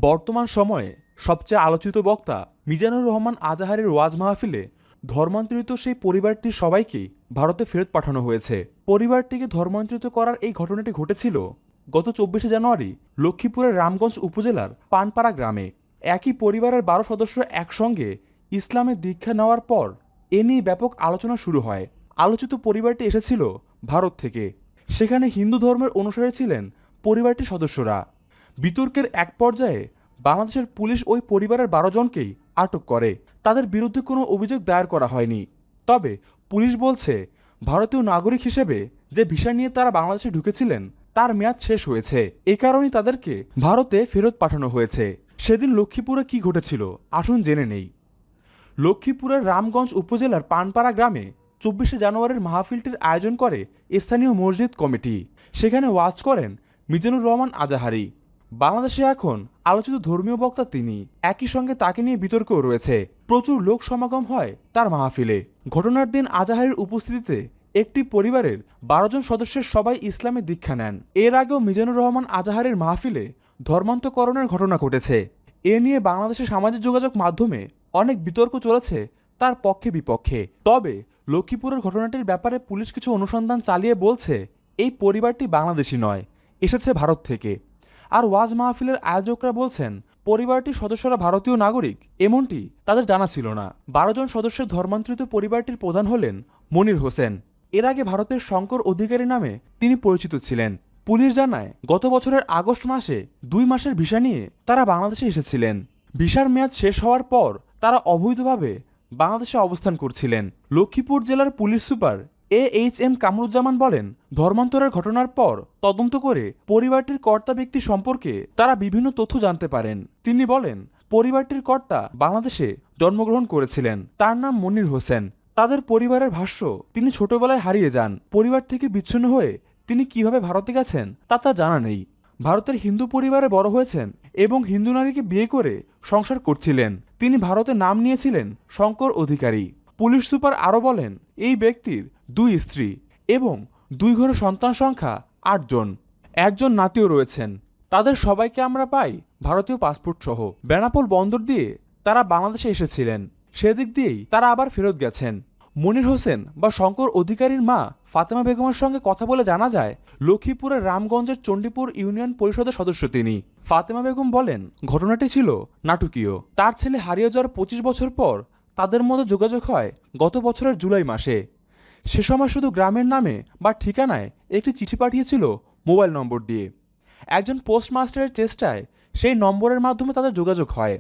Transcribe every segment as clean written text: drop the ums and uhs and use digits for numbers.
বর্তমান সময়ে সবচেয়ে আলোচিত বক্তা মিজানুর রহমান আজাহারের ওয়াজ মাহফিলে ধর্মান্তরিত সেই পরিবারটির সবাইকেই ভারতে ফেরত পাঠানো হয়েছে। পরিবারটিকে ধর্মান্তরিত করার এই ঘটনাটি ঘটেছিল গত 24শে জানুয়ারি লক্ষ্মীপুরের রামগঞ্জ উপজেলার পানপাড়া গ্রামে। একই পরিবারের 12 সদস্য একসঙ্গে ইসলামে দীক্ষা নেওয়ার পর এ নিয়ে ব্যাপক আলোচনা শুরু হয়। আলোচিত পরিবারটি এসেছিল ভারত থেকে। সেখানে হিন্দু ধর্মের অনুসারী ছিলেন পরিবারটির সদস্যরা। বিতর্কের এক পর্যায়ে বাংলাদেশের পুলিশ ওই পরিবারের 12 জনকেই আটক করে। তাদের বিরুদ্ধে কোনো অভিযোগ দায়ের করা হয়নি। তবে পুলিশ বলছে, ভারতীয় নাগরিক হিসেবে যে ভিসা নিয়ে তারা বাংলাদেশে ঢুকেছিলেন তার মেয়াদ শেষ হয়েছে। এ কারণেই তাদেরকে ভারতে ফেরত পাঠানো হয়েছে। সেদিন লক্ষ্মীপুরে কি ঘটেছিল আসুন জেনে নেই। লক্ষ্মীপুরের রামগঞ্জ উপজেলার পানপাড়া গ্রামে 24শে জানুয়ারির মাহফিলটির আয়োজন করে স্থানীয় মসজিদ কমিটি। সেখানে ওয়াজ করেন মিজানুর রহমান আজাহারি। বাংলাদেশে এখন আলোচিত ধর্মীয় বক্তা তিনি। একই সঙ্গে তাকে নিয়ে বিতর্কও রয়েছে। প্রচুর লোক সমাগম হয় তার মাহফিলে। ঘটনার দিন আজাহারির উপস্থিতিতে একটি পরিবারের 12 জন সদস্যের সবাই ইসলামে দীক্ষা নেন। এর আগেও মিজানুর রহমান আজাহারের মাহফিলে ধর্মান্তকরণের ঘটনা ঘটেছে। এ নিয়ে বাংলাদেশের সামাজিক যোগাযোগ মাধ্যমে অনেক বিতর্ক চলেছে তার পক্ষে বিপক্ষে। তবে লক্ষ্মীপুরের ঘটনাটির ব্যাপারে পুলিশ কিছু অনুসন্ধান চালিয়ে বলছে, এই পরিবারটি বাংলাদেশি নয়, এসেছে ভারত থেকে। আর ওয়াজ মাহফিলের আয়োজকরা বলছেন, পরিবারটির সদস্যরা ভারতীয় নাগরিক এমনটি তাদের জানা ছিল না। 12 জন সদস্যের ধর্মান্তরিত পরিবারটির প্রধান হলেন মনির হোসেন। এর আগে ভারতের শঙ্কর অধিকারী নামে তিনি পরিচিত ছিলেন। পুলিশ জানায়, গত বছরের আগস্ট মাসে 2 মাসের ভিসা নিয়ে তারা বাংলাদেশে এসেছিলেন। ভিসার মেয়াদ শেষ হওয়ার পর তারা অবৈধভাবে বাংলাদেশে অবস্থান করছিলেন। লক্ষ্মীপুর জেলার পুলিশ সুপার AHM কামরুজ্জামান বলেন, ধর্মান্তরের ঘটনার পর তদন্ত করে পরিবারটির কর্তা ব্যক্তি সম্পর্কে তারা বিভিন্ন তথ্য জানতে পারেন। তিনি বলেন, পরিবারটির কর্তা বাংলাদেশে জন্মগ্রহণ করেছিলেন। তার নাম মনির হোসেন। তাদের পরিবারের ভাষ্য, তিনি ছোটবেলায় হারিয়ে যান। পরিবার থেকে বিচ্ছিন্ন হয়ে তিনি কিভাবে ভারতে গেছেন তা জানা নেই। ভারতের হিন্দু পরিবারে বড় হয়েছেন এবং হিন্দু নারীকে বিয়ে করে সংসার করছিলেন। তিনি ভারতে নাম নিয়েছিলেন শঙ্কর অধিকারী। পুলিশ সুপার আরও বলেন, এই ব্যক্তির 2 স্ত্রী এবং 2 ঘরে সন্তান সংখ্যা 8 জন। একজন নাতিও রয়েছেন। তাদের সবাইকে আমরা পাই ভারতীয় পাসপোর্ট সহ। বেনাপোল বন্দর দিয়ে তারা বাংলাদেশে এসেছিলেন। সেদিক দিয়েই তারা আবার ফেরত গেছেন। মনির হোসেন বা শঙ্কর অধিকারীর মা ফাতেমা বেগমের সঙ্গে কথা বলে জানা যায়, লক্ষ্মীপুরের রামগঞ্জের চণ্ডীপুর ইউনিয়ন পরিষদের সদস্য তিনি। ফাতেমা বেগম বলেন, ঘটনাটি ছিল নাটকীয়। তার ছেলে হারিয়ে যাওয়ার 25 বছর পর তাদের মধ্যে যোগাযোগ হয় গত বছরের জুলাই মাসে। সে সময় শুধু গ্রামের নামে বা ঠিকানায় একটি চিঠি পাঠিয়েছিল মোবাইল নম্বর দিয়ে। একজন পোস্টমাস্টারের চেষ্টায় সেই নম্বরের মাধ্যমে তাদের যোগাযোগ হয়।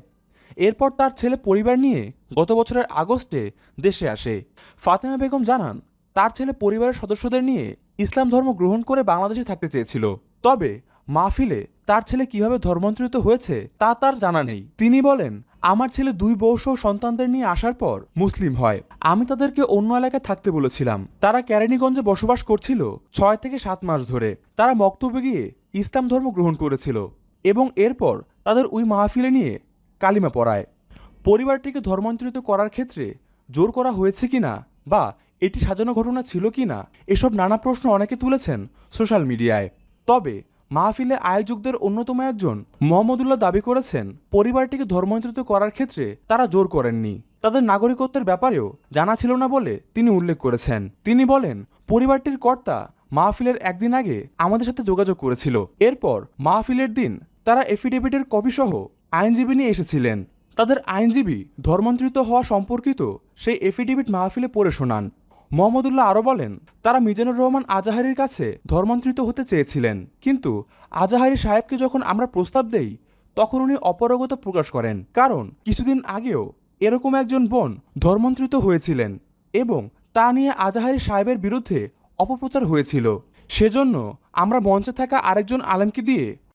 এরপর তার ছেলে পরিবার নিয়ে গত বছরের আগস্টে দেশে আসে। ফাতেমা বেগম জানান, তার ছেলে পরিবারের সদস্যদের নিয়ে ইসলাম ধর্ম গ্রহণ করে বাংলাদেশে থাকতে চেয়েছিল। তবে মাহফিলে তার ছেলে কিভাবে ধর্মান্তরিত হয়েছে তা তার জানা নেই। তিনি বলেন, আমার ছেলে 2 বউসহ সন্তানদের নিয়ে আসার পর মুসলিম হয়। আমি তাদেরকে অন্য এলাকায় থাকতে বলেছিলাম। তারা কেরানীগঞ্জে বসবাস করছিল 6 থেকে 7 মাস ধরে। তারা মক্তবে গিয়ে ইসলাম ধর্ম গ্রহণ করেছিল এবং এরপর তাদের ওই মাহফিলে নিয়ে কালিমা পড়ায়। পরিবারটিকে ধর্মান্তরিত করার ক্ষেত্রে জোর করা হয়েছে কিনা বা এটি সাজানো ঘটনা ছিল কিনা, এসব নানা প্রশ্ন অনেকে তুলেছেন সোশ্যাল মিডিয়ায়। তবে মাহফিলে আয়োজকদের অন্যতম একজন মোহাম্মদুল্লাহ দাবি করেছেন, পরিবারটিকে ধর্মান্তরিত করার ক্ষেত্রে তারা জোর করেননি। তাদের নাগরিকত্বের ব্যাপারেও জানা ছিল না বলে তিনি উল্লেখ করেছেন। তিনি বলেন, পরিবারটির কর্তা মাহফিলের একদিন আগে আমাদের সাথে যোগাযোগ করেছিল। এরপর মাহফিলের দিন তারা এফিডেভিটের কপি সহ আইনজীবী নিয়ে এসেছিলেন। তাদের আইনজীবী ধর্মান্তরিত হওয়া সম্পর্কিত সেই এফিডেভিট মাহফিলে পড়ে শোনান। মোহাম্মদুল্লাহ আরও বলেন, তারা মিজানুর রহমান আজাহারির কাছে ধর্মান্তরিত হতে চেয়েছিলেন, কিন্তু আজাহারি সাহেবকে যখন আমরা প্রস্তাব দেই তখন উনি অপারগতা প্রকাশ করেন। কারণ কিছুদিন আগেও এরকম একজন বোন ধর্মান্তরিত হয়েছিলেন এবং তা নিয়ে আজাহারি সাহেবের বিরুদ্ধে অপপ্রচার হয়েছিল। সেজন্য আমরা মঞ্চে থাকা আরেকজন আলেমকে দিয়ে